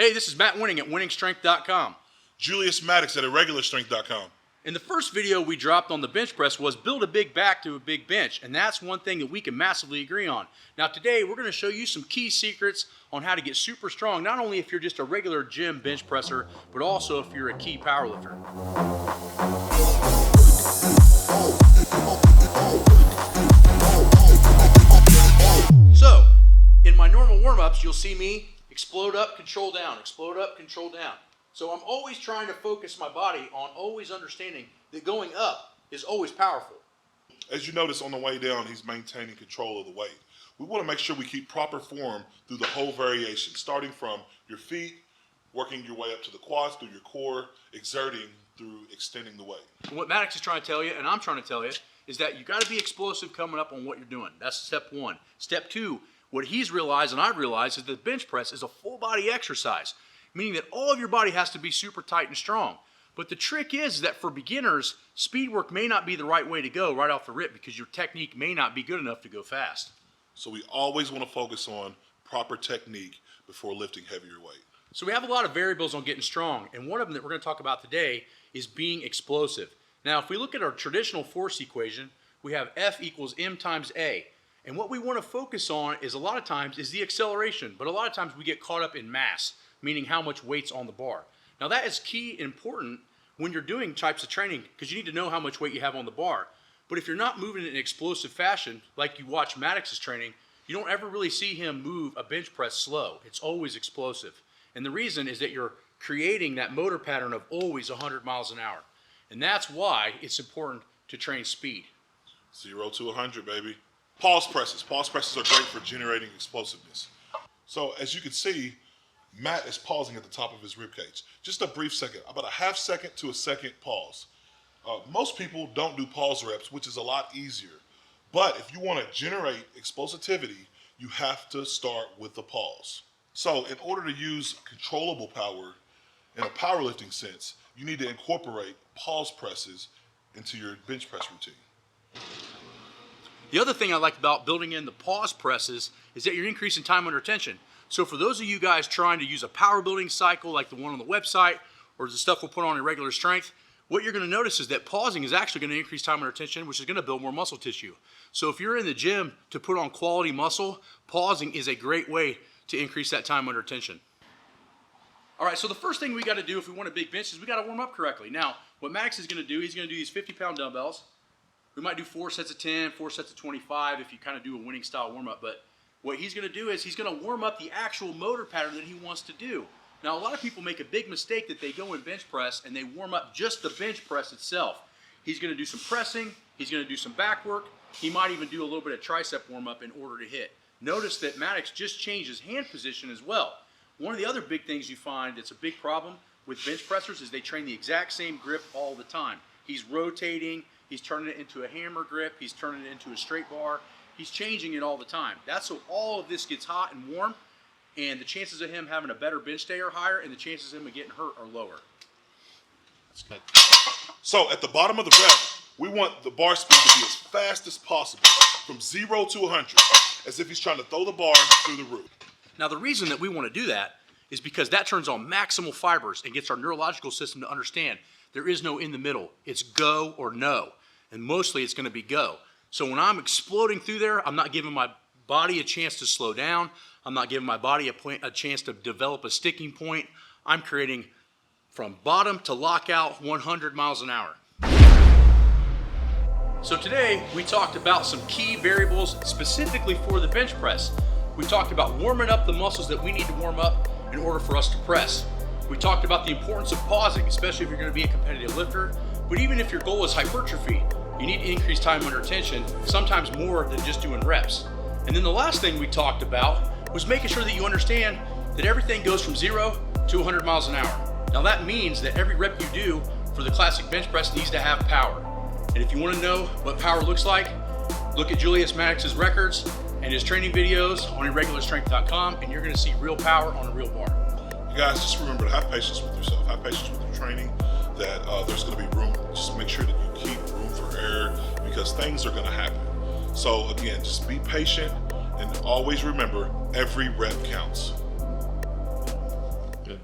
Hey, this is Matt Wenning at WenningStrength.com. Julius Maddox at IrregularStrength.com. And the first video we dropped on the bench press was build a big back to a big bench, and that's one thing that we can massively agree on. Now today we're going to show you some key secrets on how to get super strong, not only if you're just a regular gym bench presser, but also if you're a key powerlifter. So, in my normal warm-ups, you'll see me explode up, control down, explode up, control down. So I'm always trying to focus my body on always understanding that going up is always powerful. As you notice on the way down, he's maintaining control of the weight. We want to make sure we keep proper form through the whole variation, starting from your feet, working your way up to the quads, through your core, exerting through extending the weight. And what Maddox is trying to tell you, and I'm trying to tell you, is that you got to be explosive coming up on what you're doing. That's step one. Step two, what he's realized and I've realized is that the bench press is a full body exercise, meaning that all of your body has to be super tight and strong. But the trick is that for beginners, speed work may not be the right way to go right off the rip because your technique may not be good enough to go fast. So we always want to focus on proper technique before lifting heavier weight. So we have a lot of variables on getting strong, and one of them that we're going to talk about today is being explosive. Now, if we look at our traditional force equation, we have F equals M times A. And what we want to focus on is a lot of times is the acceleration, but a lot of times we get caught up in mass, meaning how much weight's on the bar. Now that is key important when you're doing types of training because you need to know how much weight you have on the bar. But if you're not moving in an explosive fashion, like you watch Maddox's training, you don't ever really see him move a bench press slow. It's always explosive. And the reason is that you're creating that motor pattern of always 100 miles an hour. And that's why it's important to train speed. 0 to 100, baby. Pause presses. Pause presses are great for generating explosiveness. So as you can see, Matt is pausing at the top of his rib cage. Just a brief second, about a half second to a second pause. Most people don't do pause reps, which is a lot easier. But if you want to generate explosivity, you have to start with the pause. So in order to use controllable power in a powerlifting sense, you need to incorporate pause presses into your bench press routine. The other thing I like about building in the pause presses is that you're increasing time under tension. So for those of you guys trying to use a power building cycle like the one on the website or the stuff we'll put on Irregular Strength, what you're going to notice is that pausing is actually going to increase time under tension, which is going to build more muscle tissue. So if you're in the gym to put on quality muscle, pausing is a great way to increase that time under tension. All right, so the first thing we got to do if we want a big bench is we got to warm up correctly. Now, what Maddox is going to do, he's going to do these 50-pound dumbbells. We might do 4 sets of 10, 4 sets of 25 if you kind of do a winning style warm-up. But what he's going to do is he's going to warm up the actual motor pattern that he wants to do. Now, a lot of people make a big mistake that they go in bench press and they warm up just the bench press itself. He's going to do some pressing. He's going to do some back work. He might even do a little bit of tricep warm-up in order to hit. Notice that Maddox just changed his hand position as well. One of the other big things you find that's a big problem with bench pressers is they train the exact same grip all the time. He's rotating. He's turning it into a hammer grip. He's turning it into a straight bar. He's changing it all the time. That's so all of this gets hot and warm, and the chances of him having a better bench day are higher, and the chances of him getting hurt are lower. That's good. So at the bottom of the rep, we want the bar speed to be as fast as possible, from 0 to 100, as if he's trying to throw the bar through the roof. Now the reason that we want to do that is because that turns on maximal fibers and gets our neurological system to understand there is no in the middle. It's go or no. And mostly it's going to be go. So when I'm exploding through there, I'm not giving my body a chance to slow down. I'm not giving my body a chance to develop a sticking point. I'm creating from bottom to lockout 100 miles an hour. So today we talked about some key variables specifically for the bench press. We talked about warming up the muscles that we need to warm up in order for us to press. We talked about the importance of pausing, especially if you're going to be a competitive lifter. But even if your goal is hypertrophy, you need to increase time under tension, sometimes more than just doing reps. And then the last thing we talked about was making sure that you understand that everything goes from 0 to 100 miles an hour. Now that means that every rep you do for the classic bench press needs to have power. And if you want to know what power looks like, look at Julius Maddox's records and his training videos on IrregularStrength.com, and you're going to see real power on a real bar. You guys just remember to have patience with yourself, have patience with your training, that there's going to be room. Just make sure that you keep room for error because things are going to happen. So again, just be patient and always remember every rep counts. Good.